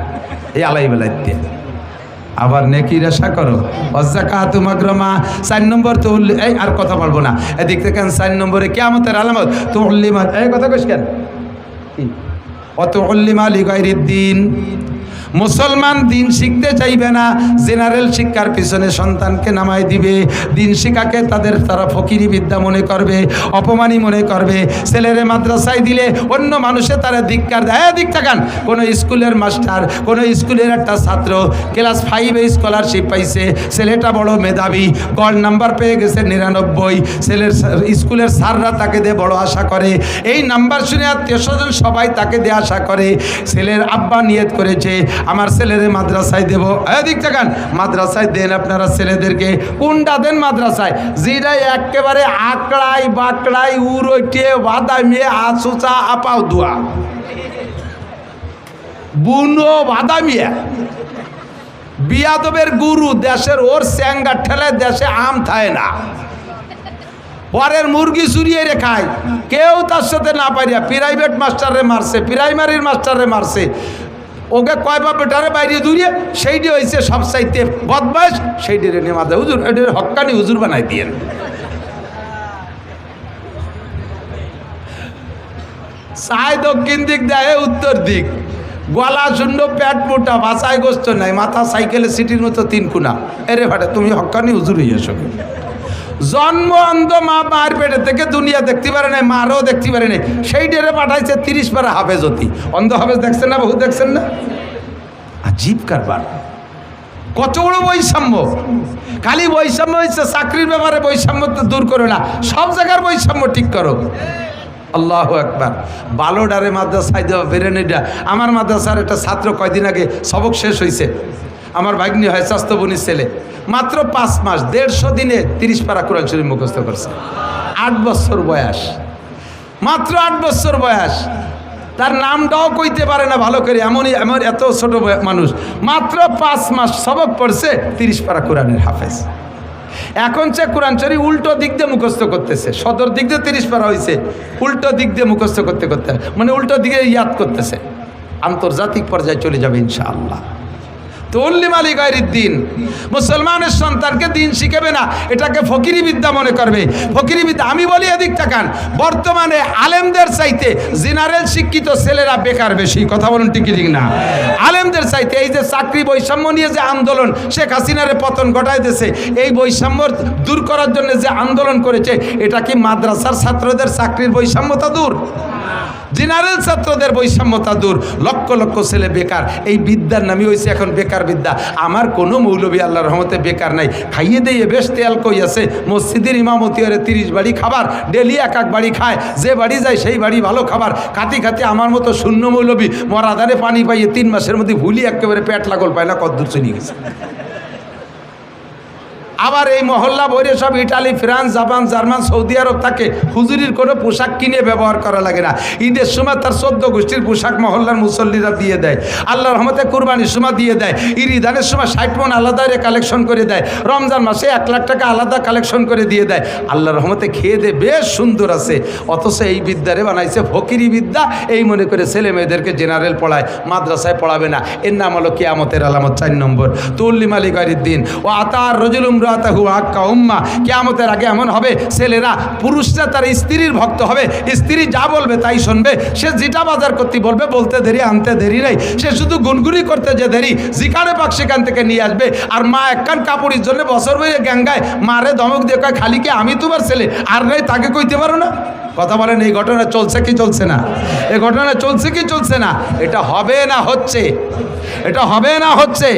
এই আলাই বেলায় দিয়ে। আবার নেকির আশা করো। অজাকাতু মাগরামা, 4 নম্বর তো এই আর কথা বলবো না, এদিক থেকে 4 নম্বরে কিয়ামতের আলামত তুল্লিমা। এই কথা কইস কেন? অত উল্লিমা লিগাইরিদ্দিন, মুসলমান দিন শিখতে চাইবে না, জেনারেল শিক্ষার পিছনে সন্তানকে নামাই দিবে। দিন শিক্ষাকে তারা ফকিরি বিদ্যা মনে করবে, অপমানী মনে করবে। ছেলেরে মাদ্রাসায় দিলে অন্য মানুষে তারা ধিক্কার দেয়। দিক থাকান, কোনো স্কুলের মাস্টার, কোনো স্কুলের একটা ছাত্র ক্লাস 5-এ স্কলারশিপ পাইছে, ছেলেটা বড় মেধাবী, গড় নাম্বার পেয়ে গেছে 99। ছেলের স্কুলের স্যাররা তাকে দিয়ে বড় আশা করে, এই নাম্বার শুনে আত্মীয় স্বজন সবাই তাকে দিয়ে আশা করে। ছেলের আব্বা নিয়ত করেছে আমার ছেলেরে মাদ্রাসায় দেব। এদিক থাকান, মাদ্রাসায় দেন আপনারা ছেলেদেরকে। কোনটা দেন মাদ্রাসায়? যেটা একেবারে আকড়াই বাকড়াই উড়ে বাদামিয়ে আসুচা আপাও ধোয়া বুনো বাদামিয়া বিয়াদবের গুরু দেশের ওর স্যাঙ্গা ঠেলে দেশে আম থায় না, পরের মুরগি চুরিয়ে রে খায়, কেউ তার সাথে না পারিয়া প্রাইভেট মাস্টারে মারছে, প্রাইমারির মাস্টারে মারছে, ওকে কয় বা বেটারে বাইরে দূরিয়ে সেইটি হয়েছে সবচাইতে বদমাস, সেইটি রে মাদা হুজুর এটি হক্কানি হুজুর বানাই দিয়েন। চায় দক্ষিণ দিক দেয় উত্তর দিক, গলা শূন্য পেট মোটা, বাসায় গোস্ত নাই, মাথা সাইকেলে সিটির মতো 3 কোনা। এরে ভাটে তুমি হক্কানি হুজুর হইয়াছো। জন্ম অন্ধ মা মায়ের পেটে থেকে দুনিয়া দেখতে পারে নাই, মারও দেখতে পারে নাই, সেই ডেরে পাঠাইছে 30 পারা হাফেজতি। অন্ধ হাফেজ দেখছেন না, বহু দেখছেন না, আজীব কারবার। কত বড় বৈষম্য! খালি বৈষম্য হয়েছে চাকরির ব্যাপারে, বৈষম্য তো দূর করো না, সব জায়গার বৈষম্য ঠিক করো। আল্লাহু আকবার। বালোডারে মাদ্রাসায় দেওয়া বেরেনিটা। আমার মাদ্রাসার একটা ছাত্র কয়দিন আগে সবক শেষ হয়েছে, আমার ভাগ্নি হয় স্বাস্থ্যবনির ছেলে, মাত্র 5 মাস 150 দিনে 30 পারা কোরআন শরীফ মুখস্থ করছে। 8 বছর বয়স, মাত্র 8 বছর বয়স। তার নামটাও কইতে পারে না ভালো করে, এমনই এমন এত ছোট মানুষ, মাত্র 5 মাস সবক পড়ছে, 30 পারা কোরআনের হাফেজ। এখন সে কোরআন শরীফ উল্টো দিক দিয়ে মুখস্থ করতেছে, সদর দিক দিয়ে 30 পারা হয়েছে, উল্টো দিক দিয়ে মুখস্থ করতে করতে, মানে উল্টো দিকে ইয়াদ করতেছে। আন্তর্জাতিক পর্যায়ে চলে যাবে ইনশাআল্লাহ। তুল্লিম আলী গায়রিদ দিন, মুসলমানের সন্তানকে দিন শিখাবে না, এটাকে ফকিরি বিদ্যা মনে করবে। ফকিরি বিদ্যা, আমি বলি এদিক তাকান, বর্তমানে আলেমদের চাইতে জেনারেল শিক্ষিত ছেলেরা বেকার বেশি। কথা বলুন ঠিক ঠিক না? আলেমদের চাইতে এই যে চাকরি বৈষম্য নিয়ে যে আন্দোলন শেখ হাসিনারে পতন ঘটায় দিয়েছে, এই বৈষম্য দূর করার জন্য যে আন্দোলন করেছে, এটা কি মাদ্রাসার ছাত্রদের চাকরির বৈষম্যতা দূর? জেনারেল ছাত্রদের বৈষম্যতা দূর। লক্ষ লক্ষ ছেলে বেকার, এই বিদ্যার নামই হয়েছে এখন বেকার বিদ্যা। আমার কোনো মৌলবী আল্লাহর রহমতে বেকার নাই, খাইয়ে দিয়ে বেশ তেল কই আছে। মসজিদের ইমামতি হরে 30 বাড়ি খাবার, ডেলি এক বাড়ি খায়, যে বাড়ি যায় সেই বাড়ি ভালো খাবার। খাতি খাতি আমার মতো শূন্য মৌলবী মরাদানে পানি পাইয়ে 3 মাসের মধ্যে ভুলি একেবারে পেট লাগল পায় না, কদ্দূর চলে গেছে। আবার এই মহল্লা বইরে সব Italy, France, Japan, German, Saudi Arab থাকে, হুজুরির কোনো পোশাক কিনে ব্যবহার করা লাগে না। ঈদের সময় তার 14 গোষ্ঠীর পোশাক মহল্লার মুসল্লিরা দিয়ে দেয়, আল্লাহর রহমতে কুরবানির সময় দিয়ে দেয়, ঈদানের সময় 60 মণ আলাদা কালেকশন করে দেয়, রমজান মাসে 1 লাখ টাকা আলাদা কালেকশন করে দিয়ে দেয়, আল্লাহর রহমতে খেয়ে দেয়, বেশ সুন্দর আছে। অথচ এই বিদ্যারে বানাইছে ফকিরি বিদ্যা, এই মনে করে ছেলে মেয়েদেরকে জেনারেল পড়ায়, মাদ্রাসায় পড়াবে না। এর নাম হলো কিয়ামতের আলামত। 4 নম্বর, তুল্লিম আলী গায়রিদ দিন ও আতার রজুলুম কিয়ামতের আগে এমন হবে, ছেলেরা পুরুষরা তার স্ত্রীর ভক্ত হবে, স্ত্রী যা বলবে তাই শুনবে, সে যেটা বাজার করতে বলবে বলতে দেরি আনতে দেরি নেই, সে শুধু গুনগুনি করতে যে দেরি, জিকারে পাক সেখান থেকে নিয়ে আসবে। আর মা একখান কাপড়ের জন্য বছর বইয়ে গ্যাঙ্গায় মারে ধমক দিয়ে কয়, খালি কি আমি তোমার ছেলে আর নাই তাকে কইতে পারো না? কথা বলেন, এই ঘটনা চলছে কি চলছে না? এই ঘটনা চলছে কি চলছে না? এটা হবে না হচ্ছে, এটা হবে না হচ্ছে।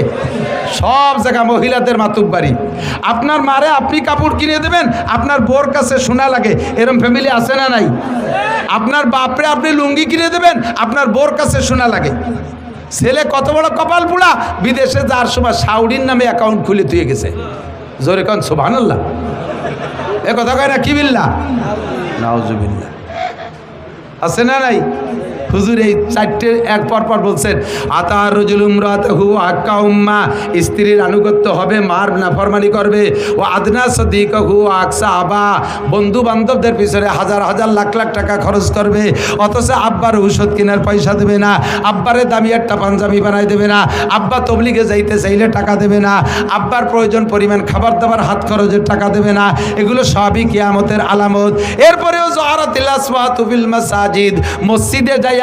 সব জায়গা মহিলাদের মাতুব্বারি। আপনার মারে আপনি কাপড় কিনে দেবেন, আপনার বোর কাছে শোনা লাগে, এরম ফ্যামিলি আছে না নাই? আপনার বাপরে আপনি লুঙ্গি কিনে দেবেন, আপনার বোর কাছে শোনা লাগে। ছেলে কত বড় কপাল পোড়া, বিদেশে যাওয়ার সময় সাউডির নামে অ্যাকাউন্ট খুলে দিয়ে গেছে। জোরে কন সুবহানাল্লাহ। এ কথা কয় না কি বিল্লাহ? নাউজুবিল্লাহ। আছে না নাই? হুজুর এই 4টে এক পর বলছেন, আতার রজুলুম রাতাহু আক্কা উম্মা, স্ত্রীর আনুগত্য হবে, মার নাফরমানি করবে। ও আদনা সদিকাহু আকসা আবা, বন্ধু বান্ধবদের পিছনে হাজার হাজার লাখ লাখ টাকা খরচ করবে, অথচ আব্বার ঔষধ কেনার পয়সা দেবে না, আব্বারে দামি একটা পাঞ্জাবি বানাই দেবে না, আব্বা তবলিগে যাইতে চাইলে টাকা দেবে না, আব্বার প্রয়োজন পরিমাণ খাবার দাবার হাত খরচের টাকা দেবে না। এগুলো সবই কিয়ামতের আলামত। এরপরেও জহারাতিল আসওয়াতু ফিল মাসাজিদ, মসজিদে যাইয়া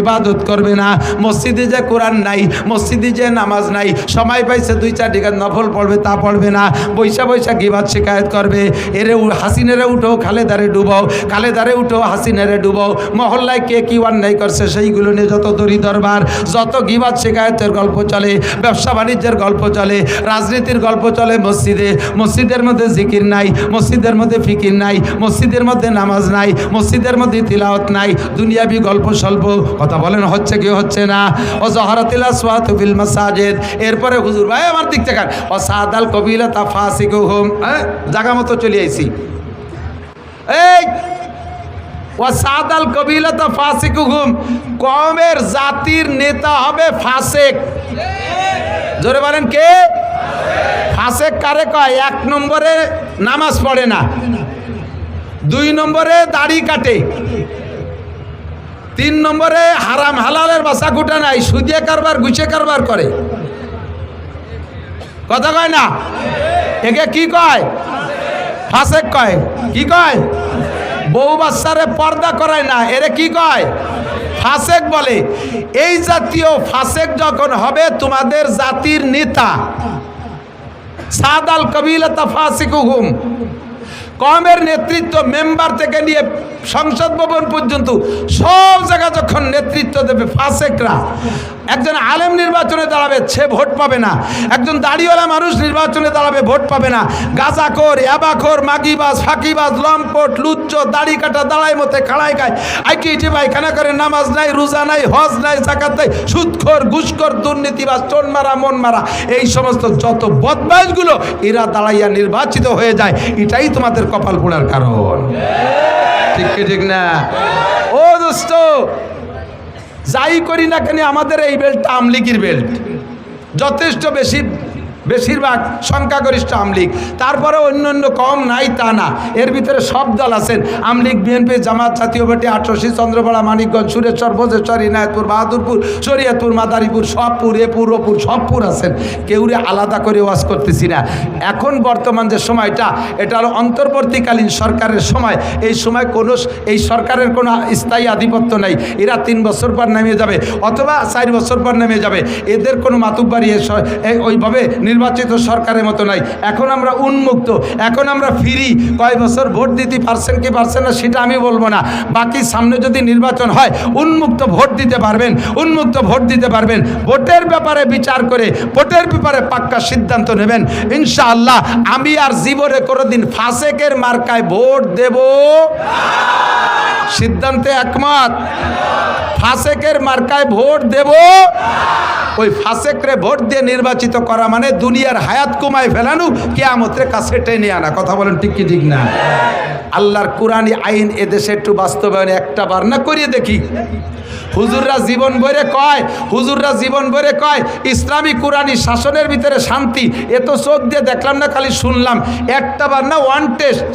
ইবাদত করবে না, মসজিদে যে কোরআন নাই, মসজিদে যে নামাজ নাই, সময় পাইছে 2-4 টাকা নফল পড়বে তা পড়বে না, বৈশা বৈশা গিবাত শিকায়ত করবে। এরে হাসিনেরে উঠো খালেদারে ডুবাও, খালেদারে উঠো হাসিনেরে ডুবাও। মহল্লায় কে কি অন্যায় করছে সেইগুলো নিয়ে যত দড়ি দরবার, যত গিবাত শিকায়তের গল্প চলে, ব্যবসা বাণিজ্যের গল্প চলে, রাজনীতির গল্প চলে মসজিদে। মসজিদের মধ্যে জিকির নাই, মসজিদের মধ্যে ফিকির নাই, মসজিদের মধ্যে নামাজ নাই, মসজিদের মধ্যে তিলাওয়াত নাই। দুনিয়াবি গল্প স্বল্প কথা বলেন, হচ্ছে কি হচ্ছে না? ও জহরাতিল আসওয়াতু ফিল মাসাজিদ। এরপরে হুজুর ভাই আমার দিক থেকে ও সাদাল কবিলাতা ফাসিকুহুম, জায়গা মতো চলে আইছি। এই ও সাদাল কবিলাতা ফাসিকুহুম, কওমের জাতির নেতা হবে ফাসেক। জোরে বলেন কে? ফাসেক কারে কয়? 1 নম্বরে নামাজ পড়ে না, 2 নম্বরে দাড়ি কাটে, 3 নম্বরে হারাম হালালের বাসা কুটা নাই, সুদিয়ে কারবার ঘুষে কারবার করে। কথা কয় না? একে কি কয়? ফাসেক কয়। কি কয়? বউ বাচ্চারে পর্দা করায় না, এরে কি কয়? ফাসেক বলে। এই জাতীয় ফাসেক যখন হবে তোমাদের জাতির নেতা, সাদাল কবিলাতা ফাসিকুহুম, কওমের নেতৃত্ব মেম্বার থেকে নিয়ে সংসদ ভবন পর্যন্ত সব জায়গা যখন নেতৃত্ব দেবে ফাসেকরা। একজন আলেম নির্বাচনে দাঁড়াবে, সে ভোট পাবে না। একজন দাড়িওয়ালা মানুষ নির্বাচনে দাঁড়াবে, ভোট পাবে না। গাঁজাখোর, ইয়াবাখোর, মাগিবাজ, ফাঁকিবাজ, লম্পট, লুচ্চ, দাড়ি কাটা, দাঁড়াই মতে খাড়াই খায়, আইটি পায়খানা করে, নামাজ নাই, রোজা নাই, হজ নাই, জাকাত নাই, সুদখোর, ঘুষখোর, দুর্নীতিবাজ, টোন মারা, মন মারা, এই সমস্ত যত বদমাইশগুলো এরা দাঁড়াইয়া নির্বাচিত হয়ে যায়। এটাই তোমাদের কপাল পোড়ার কারণ। ঠিক কি ঠিক না? ও দোস্ত, যাই করি না কেন আমাদের এই বেল্টটা আমলিগির বেল্ট, যথেষ্ট বেশিরভাগ সংখ্যাগরিষ্ঠ আমলিগ। তারপরে অন্য অন্য কম নাই তা না, এর ভিতরে সব দল আছেন। আমলিগ, বিএনপি, জামাত, জাতীয় পার্টি, আটরশি, চন্দ্রপাড়া, মানিকগঞ্জ, সুরেশ্বর, ভোজেশ্বর, ইনায়তপুর, বাহাদুরপুর, শরীয়তপুর, মাদারীপুর, সবপুর, এপুর সবপুর আছেন। কেউরে আলাদা করে ওয়াজ করতেছি না। এখন বর্তমান যে সময়টা, এটা হলো অন্তর্বর্তীকালীন সরকারের সময়। এই সময় এই সরকারের কোনো স্থায়ী আধিপত্য নাই। এরা 3 বছর পর নেমে যাবে অথবা 4 বছর পর নেমে যাবে। এদের কোনো মাতুব্বারি ওইভাবে নির্বাচিত সরকারের মতো নাই। এখন আমরা উন্মুক্ত, এখন আমরা ফ্রি। কয় বছর ভোট দিতে পারছেন কি পারছেন না সেটা আমি বলবো না। বাকি সামনে যদি নির্বাচন হয় উন্মুক্ত ভোট দিতে পারবেন, উন্মুক্ত ভোট দিতে পারবেন। ভোটের ব্যাপারে বিচার করে ভোটের ব্যাপারে পাক্কা সিদ্ধান্ত নেবেন ইনশাআল্লাহ। আমি আর জীবনে কোনোদিন ফাসেকের মার্কায় ভোট দেব, সিদ্ধান্তে একমত। ফাসেকের মার্কায় ভোট দেব, ওই ফাসেকরে ভোট দিয়ে নির্বাচিত করা মানে দুনিয়ার হায়াত কমায় ফেলানো, কিয়ামতের কাছে টেনে আনা। কথা বলেন ঠিক কি ঠিক না? আল্লাহর কোরআনী আইন এদেশে একটু বাস্তবায়ন একটা বার না করিয়ে দেখি। হুজুররা জীবন ভরে কয়, হুজুররা জীবন ভরে কয় ইসলামী কোরআনী শাসনের ভিতরে শান্তি। এ তো চোখ দিয়ে দেখলাম না, খালি শুনলাম। একটা বার না, one test,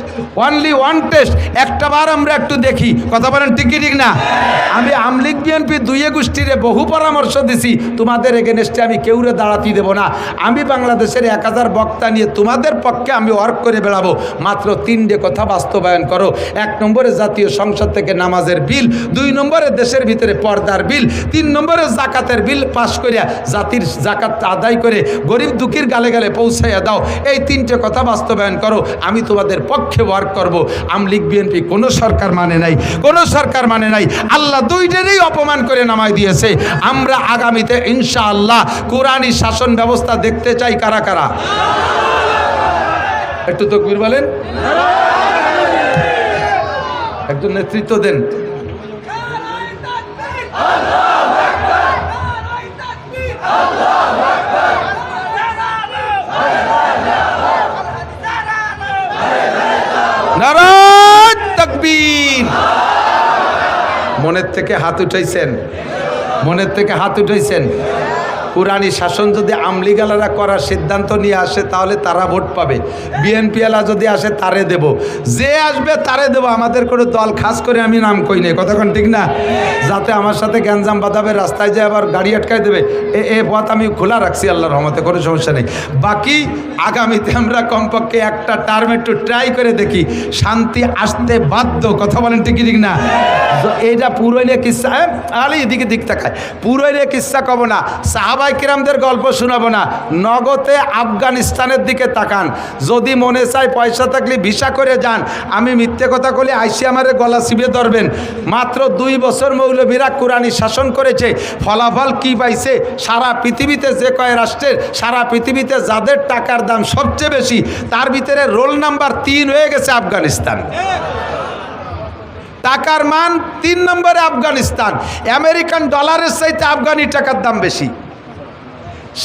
only one test, একটা বার আমরা একটু দেখি। কথা বলেন ঠিক কি ঠিক না? আমি আমলিগ, বিএনপি দুইয়ে গোষ্ঠীরে বহু পরামর্শ দিছি, তোমাদের এগেনস্টে আমি কেউরে দাঁড়াতে দেব না। আমি বাংলাদেশের 1000 বক্তা নিয়ে তোমাদের পক্ষে আমি ওয়ার্ক করে বেড়াবো। মাত্র 3টে কথা বাস্তবায়ন করো। 1 নম্বরে জাতীয় সংসদ থেকে নামাজের বিল, 2 নম্বরে দেশের ভিতরে পর্দার বিল, 3 নম্বরে জাকাতের বিল পাশ করিয়া জাতির জাকাত আদায় করে গরিব দুঃখীর গালে গালে পৌঁছাইয়া দাও। এই 3টে কথা বাস্তবায়ন করো, আমি তোমাদের পক্ষে ওয়ার্ক করব। আমলিগ, বিএনপি কোনো সরকার মানে নাই, কোনো সরকার মানে নাই। আল্লাহ দুইটারই অপমান করে নামাই দিয়েছে। আমরা আগামীতে ইনশাআল্লাহ কোরআনী শাসন ব্যবস্থা দেখতে চাই। কারা কারা একটু তাকবীর বলেন, একটু নেতৃত্ব দেন। নারায়ে তাকবীর। মনের থেকে হাত উঠাইছেন, মনের থেকে হাত উঠাইছেন। কোরআনী শাসন যদি আমলিগালারা করার সিদ্ধান্ত নিয়ে আসে তাহলে তারা ভোট পাবে। বিএনপিওয়ালা যদি আসে তারে দেব, যে আসবে তারে দেব। আমাদের কোনো দল খাস করে আমি নাম কই নাই, কতক্ষণ ঠিক না? যাতে আমার সাথে গ্যাঞ্জাম বাঁধাবে, রাস্তায় যে আবার গাড়ি আটকায় দেবে, এ পথ আমি খোলা রাখছি আল্লাহর রহমতে, কোনো সমস্যা নেই। বাকি আগামীতে আমরা কমপক্ষে একটা টার্ম একটু ট্রাই করে দেখি, শান্তি আসতে বাধ্য। কথা বলেন ঠিক ঠিক না? এইটা পুরোইলে কিচ্ছা, আরে এদিকে দিক তাকায়, পুরোইলে কিচ্ছা কব না, সাহাবায়ে কিরামদের গল্প শোনাবো না। নগদে আফগানিস্তানের দিকে তাকান। যদি মনে চায় পয়সা থাকলে ভিসা করে যান। আমি মিথ্যে কথা বলি, আইসি আমারে গলা চিপে ধরবেন। মাত্র 2 বছর মৌলবীরা কোরআনী শাসন করেছে, ফলাফল কি পাইছে? সারা পৃথিবীতে যে কয় রাষ্ট্রের, সারা পৃথিবীতে যাদের টাকার দাম সবচেয়ে বেশি, তার ভিতরে রোল নাম্বার 3 হয়ে গেছে আফগানিস্তান। টাকার মান 3 নম্বরে আফগানিস্তান, আমেরিকান ডলারের চাইতে আফগানি টাকার দাম বেশি।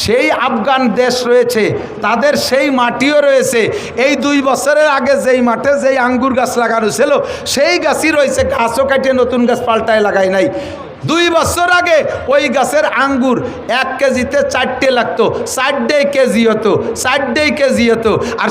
সেই আফগান দেশ রয়েছে, তাদের সেই মাটিও রয়েছে। এই 2 বছরের আগে যেই মাঠে যেই আঙ্গুর গাছ লাগানো ছিল সেই গাছই রয়েছে, গাছও কাটিয়ে নতুন গাছ পাল্টায় লাগায় নাই। 2 বছর আগে ওই গাছের আঙ্গুর 1 কেজিতে 4টে লাগতো, 4 কেজি হতো, 4 কেজি হতো। আর